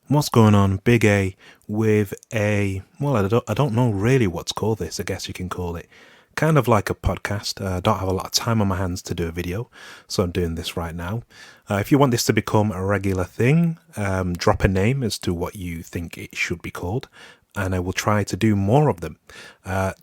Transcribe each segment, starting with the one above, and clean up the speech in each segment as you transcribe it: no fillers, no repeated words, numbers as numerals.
What's going on? Big A with I don't know really what to call this. I guess you can call it kind of like a podcast. I don't have a lot of time on my hands to do a video, so I'm doing this right now. If you want this to become a regular thing, drop a name as to what you think it should be called, and I will try to do more of them.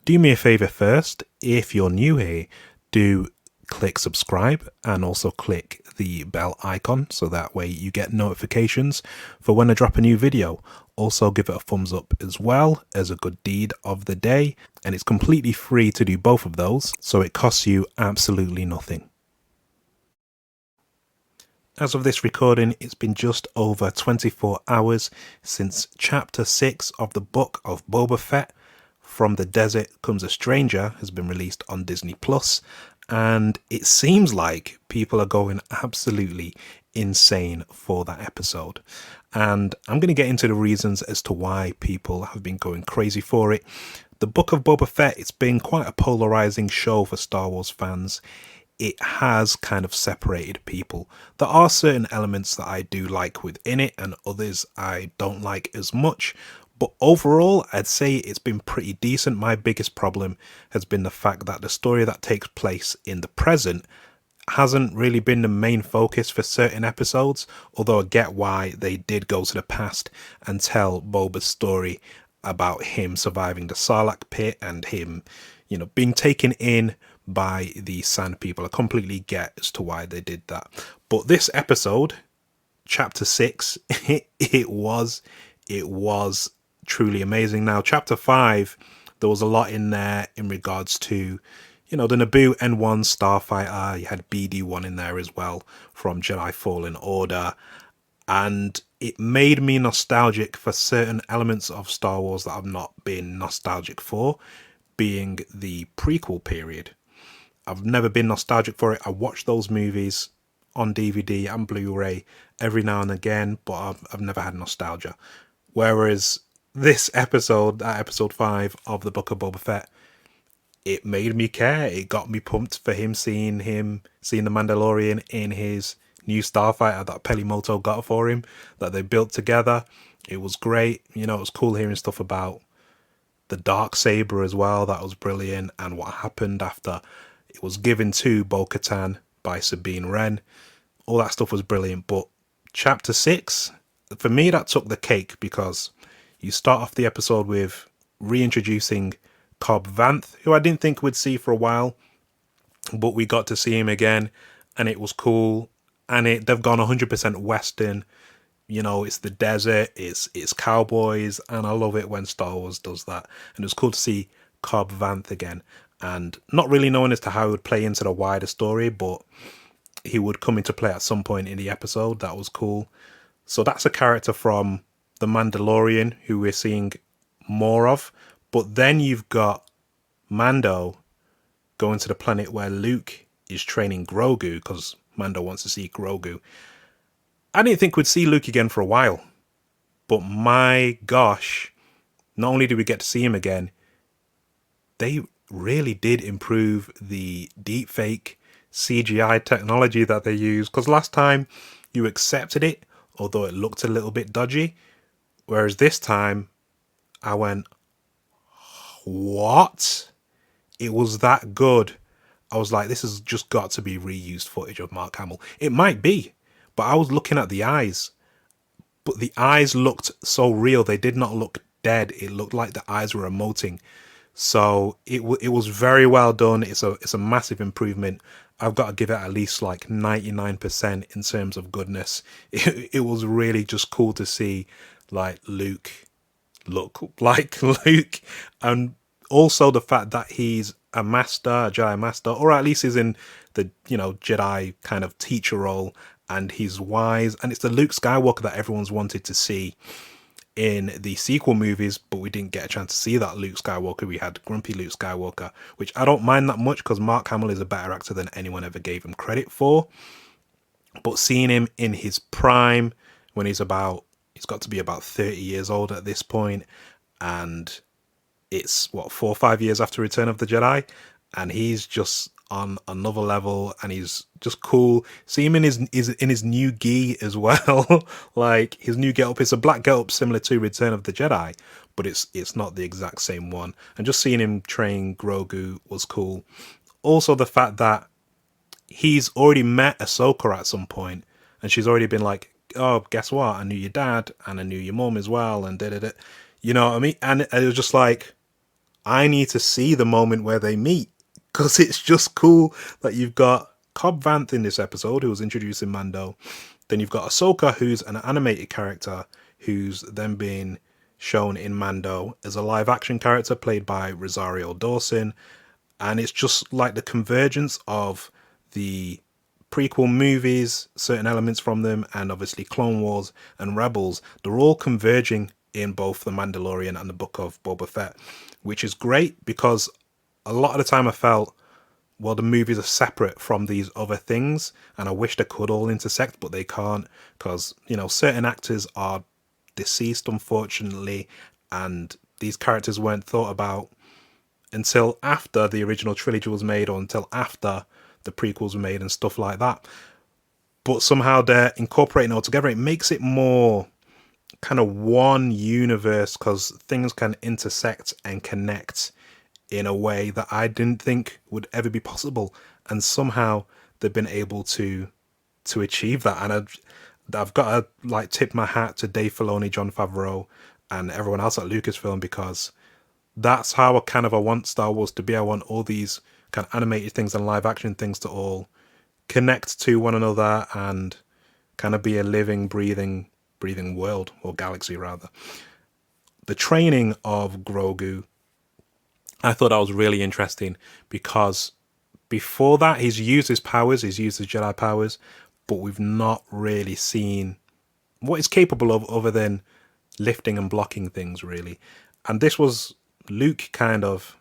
Do me a favor first, if you're new here, do click subscribe and also click the bell icon so that way you get notifications for when I drop a new video. Also give it a thumbs up as well as a good deed of the day, and it's completely free to do both of those, so it costs you absolutely nothing. As of this recording, it's been just over 24 hours since chapter 6 of the book of Boba Fett, From the Desert Comes a Stranger, has been released on Disney Plus, and it seems like people are going absolutely insane for that episode. And I'm going to get into the reasons as to why people have been going crazy for it. The Book of Boba Fett, it's been quite a polarizing show for Star Wars fans. It has kind of separated people. There are certain elements that I do like within it and others I don't like as much. But overall, I'd say it's been pretty decent. My biggest problem has been the fact that the story that takes place in the present hasn't really been the main focus for certain episodes, although I get why they did go to the past and tell Boba's story about him surviving the Sarlacc pit and him, being taken in by the Sand People. I completely get as to why they did that. But this episode, chapter 6, it was truly amazing. Now, chapter 5, there was a lot in there in regards to, the Naboo N1 starfighter. You had BD1 in there as well from Jedi Fallen Order. And it made me nostalgic for certain elements of Star Wars that I've not been nostalgic for, being the prequel period. I've never been nostalgic for it. I watch those movies on DVD and Blu-ray every now and again, but I've never had nostalgia. Whereas this episode, episode 5 of the Book of Boba Fett, it made me care. It got me pumped for seeing the Mandalorian in his new starfighter that Pelimoto got for him, that they built together. It was great. It was cool hearing stuff about the dark saber as well. That was brilliant. And what happened after it was given to Bo-Katan by Sabine Wren. All that stuff was brilliant. But chapter 6, for me, that took the cake, because you start off the episode with reintroducing Cobb Vanth, who I didn't think we'd see for a while, but we got to see him again, and it was cool. And they've gone 100% Western. It's the desert, it's cowboys, and I love it when Star Wars does that. And it was cool to see Cobb Vanth again, and not really knowing as to how it would play into the wider story, but he would come into play at some point in the episode. That was cool. So that's a character from The Mandalorian who we're seeing more of. But then you've got Mando going to the planet where Luke is training Grogu, because Mando wants to see Grogu. I didn't think we'd see Luke again for a while, but my gosh, not only did we get to see him again, they really did improve the deepfake CGI technology that they use, because last time you accepted it, although it looked a little bit dodgy, whereas this time I went, what? It was that good. I was like, this has just got to be reused footage of Mark Hamill. It might be, but I was looking at the eyes, but the eyes looked so real. They did not look dead. It looked like the eyes were emoting. So it was very well done. It's a massive improvement. I've got to give it at least like 99% in terms of goodness. It was really just cool to see like Luke look like Luke, and also the fact that he's a Jedi master, or at least he's in the Jedi kind of teacher role, and he's wise, and it's the Luke Skywalker that everyone's wanted to see in the sequel movies, but we didn't get a chance to see that Luke Skywalker. We had grumpy Luke Skywalker, which I don't mind that much, because Mark Hamill is a better actor than anyone ever gave him credit for. But seeing him in his prime, when he's got to be about 30 years old at this point, and it's 4 or 5 years after Return of the Jedi, and he's just on another level, and he's just cool. See him in his new gi as well. Like his new get up, it's a black get up similar to Return of the Jedi, but it's not the exact same one. And just seeing him train Grogu was cool. Also, the fact that he's already met Ahsoka at some point, and she's already been like, "Oh, guess what? I knew your dad, and I knew your mom as well," and da da da. You know what I mean? And it was just like, I need to see the moment where they meet, because it's just cool that you've got Cobb Vanth in this episode, who was introducing Mando. Then you've got Ahsoka, who's an animated character, who's then being shown in Mando as a live action character played by Rosario Dawson. And it's just like the convergence of the prequel movies, certain elements from them, and obviously Clone Wars and Rebels. They're all converging in both The Mandalorian and the Book of Boba Fett, which is great because a lot of the time I felt, well, the movies are separate from these other things, and I wish they could all intersect, but they can't, because, you know, certain actors are deceased, unfortunately, and these characters weren't thought about until after the original trilogy was made, or until after the prequels were made and stuff like that. But somehow they're incorporating it all together. It makes it more kind of one universe, because things can intersect and connect in a way that I didn't think would ever be possible, and somehow they've been able to achieve that. And I've got to like tip my hat to Dave Filoni, Jon Favreau, and everyone else at Lucasfilm, because that's how I want Star Wars to be. I want all these kind of animated things and live action things to all connect to one another and kind of be a living, breathing world, or galaxy rather. The training of Grogu, I thought that was really interesting, because before that he's used his powers, he's used his Jedi powers, but we've not really seen what he's capable of other than lifting and blocking things, really. And this was Luke kind of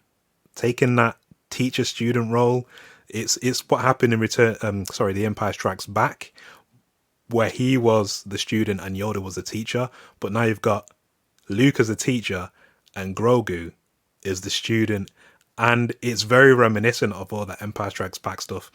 taking that teacher student role. It's what happened in The Empire Strikes Back, where he was the student and Yoda was the teacher, but now you've got Luke as the teacher and Grogu is the student, and it's very reminiscent of all the Empire Strikes Back stuff.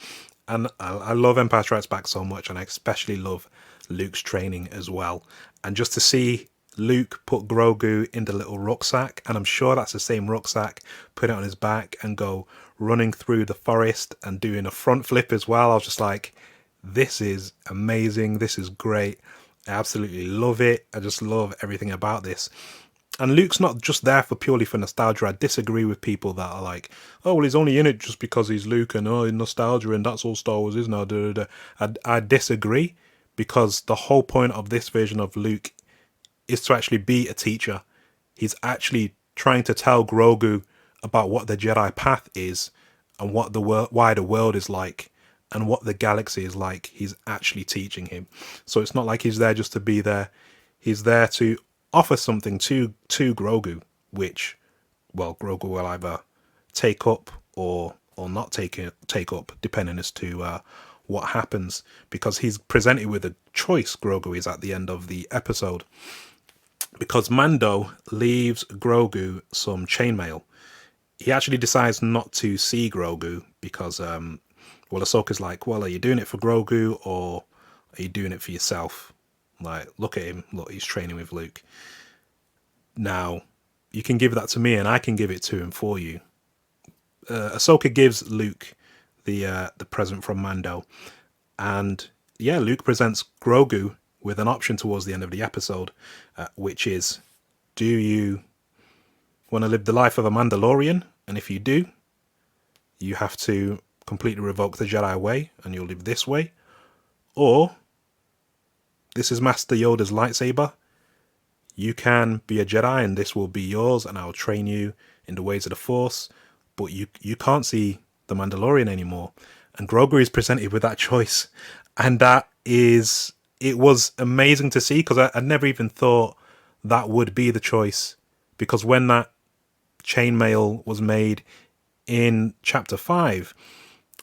And I love Empire Strikes Back so much, and I especially love Luke's training as well. And just to see Luke put Grogu in the little rucksack, and I'm sure that's the same rucksack, put it on his back and go running through the forest and doing a front flip as well. I was just like, this is amazing. This is great. I absolutely love it. I just love everything about this. And Luke's not just there for purely for nostalgia. I disagree with people that are like, oh, well, he's only in it just because he's Luke and nostalgia and that's all Star Wars is now. Da, da, da. I disagree, because the whole point of this version of Luke is to actually be a teacher. He's actually trying to tell Grogu about what the Jedi path is and what the wider world is like and what the galaxy is like. He's actually teaching him. So it's not like he's there just to be there. He's there to offer something to Grogu, which, well, Grogu will either take up or not take up, depending as to what happens, because he's presented with a choice. Grogu is at the end of the episode, because Mando leaves Grogu some chainmail. He actually decides not to see Grogu because, Ahsoka's like, well, are you doing it for Grogu or are you doing it for yourself? Like, look at him. Look, he's training with Luke. Now, you can give that to me and I can give it to him for you. Ahsoka gives Luke the present from Mando. And yeah, Luke presents Grogu with an option towards the end of the episode, which is, do you want to live the life of a Mandalorian? And if you do, you have to completely revoke the Jedi way and you'll live this way. Or, this is Master Yoda's lightsaber. You can be a Jedi and this will be yours and I'll train you in the ways of the Force. But you can't see the Mandalorian anymore. And Grogu is presented with that choice. And it was amazing to see, because I never even thought that would be the choice. Because when that chainmail was made in Chapter 5,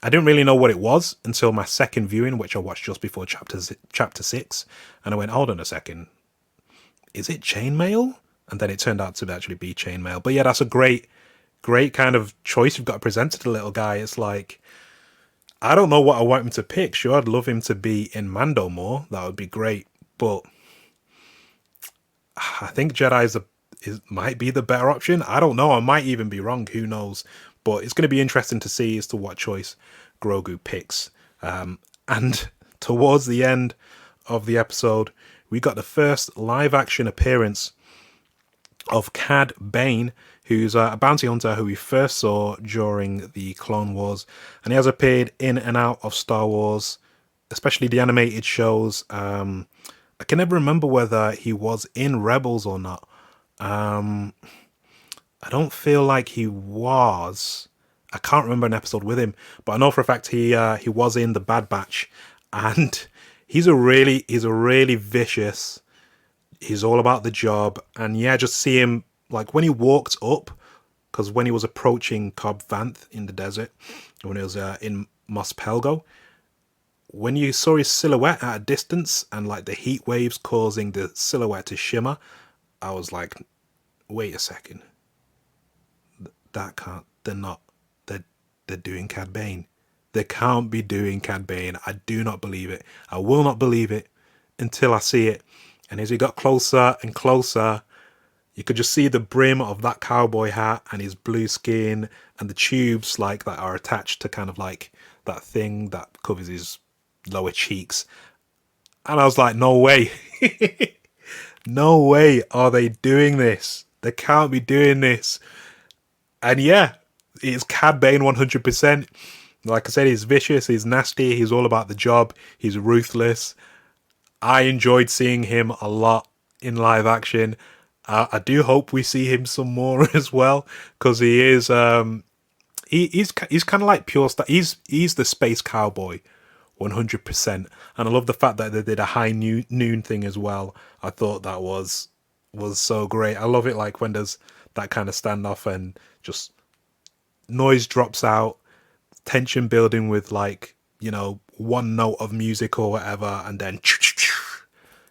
I didn't really know what it was until my second viewing, which I watched just before Chapter 6. And I went, hold on a second. Is it chainmail? And then it turned out to actually be chainmail. But yeah, that's a great kind of choice you've got to present to the little guy. It's like, I don't know what I want him to pick. Sure, I'd love him to be in Mando more. That would be great. But I think might be the better option. I don't know. I might even be wrong. Who knows? But it's going to be interesting to see as to what choice Grogu picks. And towards the end of the episode, we got the first live action appearance of Cad Bane, who's a bounty hunter who we first saw during the Clone Wars, and he has appeared in and out of Star Wars, especially the animated shows. I can never remember whether he was in Rebels or not. I don't feel like he was. I can't remember an episode with him, but I know for a fact he was in the Bad Batch, and he's a really vicious. He's all about the job, and yeah, just see him like when he walked up, because when he was approaching Cobb Vanth in the desert, when he was in Mos Pelgo, when you saw his silhouette at a distance and like the heat waves causing the silhouette to shimmer, I was like, wait a second, that can't. They're not. They're doing Cad Bane. They can't be doing Cad Bane. I do not believe it. I will not believe it until I see it. And as he got closer and closer, you could just see the brim of that cowboy hat and his blue skin and the tubes like that are attached to kind of like that thing that covers his lower cheeks. And I was like, no way. No way are they doing this. They can't be doing this. And yeah, it's Cad Bane 100%. Like I said, he's vicious, he's nasty, he's all about the job, he's ruthless. I enjoyed seeing him a lot in live action. I do hope we see him some more as well, because he is he's kind of like pure he's the space cowboy 100%. And I love the fact that they did a high noon thing as well. I thought that was so great. I love it like when there's that kind of standoff and just noise drops out, tension building with like, you know, one note of music or whatever, and then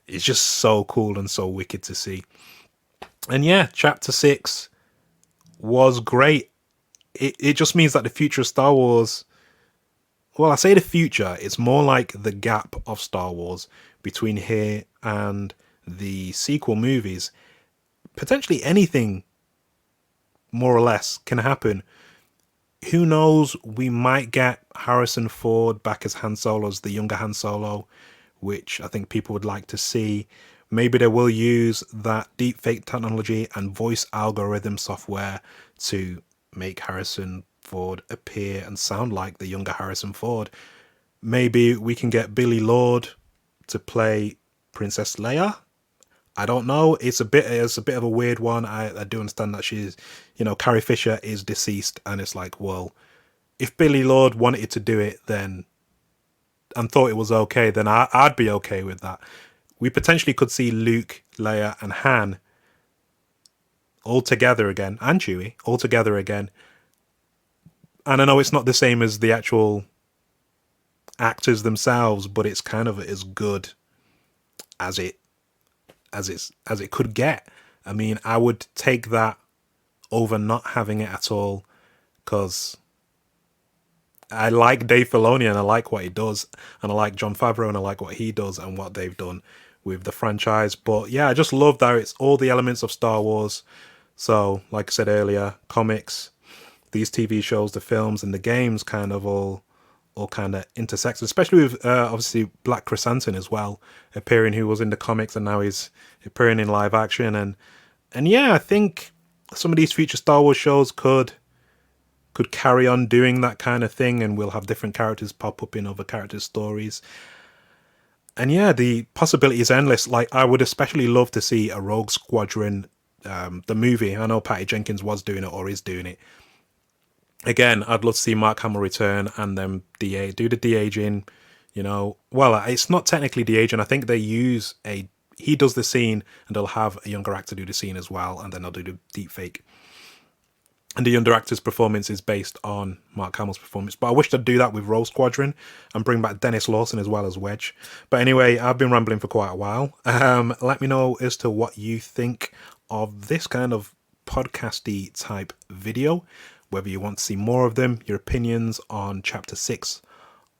it's just so cool and so wicked to see. And yeah, chapter 6 was great. It just means that the future of Star Wars, well, I say the future, it's more like the gap of Star Wars between here and the sequel movies. Potentially anything, more or less, can happen. Who knows, we might get Harrison Ford back as Han Solo, as the younger Han Solo, which I think people would like to see. Maybe they will use that deepfake technology and voice algorithm software to make Harrison Ford appear and sound like the younger Harrison Ford. Maybe we can get Billy Lord to play Princess Leia. I don't know. It's a bit of a weird one. I do understand that she's, you know, Carrie Fisher is deceased, and it's like, well, if Billy Lord wanted to do it, then and thought it was okay, then I'd be okay with that. We potentially could see Luke, Leia, and Han all together again, and Chewie all together again. And I know it's not the same as the actual actors themselves, but it's kind of as good as it could get. I mean, I would take that over not having it at all, because I like Dave Filoni and I like what he does, and I like Jon Favreau and I like what he does and what they've done with the franchise. But yeah, I just love that it's all the elements of Star Wars. So, like I said earlier, comics, these TV shows, the films, and the games kind of all kind of intersect, especially with obviously Black Chrysanthemum as well appearing, who was in the comics and now he's appearing in live action. And yeah, I think some of these future Star Wars shows could carry on doing that kind of thing, and we'll have different characters pop up in other characters' stories. And yeah, the possibility is endless. Like, I would especially love to see a Rogue Squadron, the movie. I know Patty Jenkins was doing it or is doing it. Again, I'd love to see Mark Hamill return and then do the de-aging, you know. Well, it's not technically de-aging. I think he does the scene and they'll have a younger actor do the scene as well, and then they'll do the deep fake. And the younger actor's performance is based on Mark Hamill's performance. But I wish they'd do that with Rogue Squadron and bring back Dennis Lawson as well as Wedge. But anyway, I've been rambling for quite a while. Let me know as to what you think of this kind of podcasty type video, whether you want to see more of them, your opinions on Chapter 6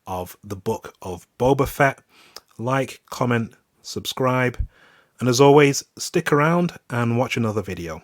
of the book of Boba Fett. Like, comment, subscribe, and as always, stick around and watch another video.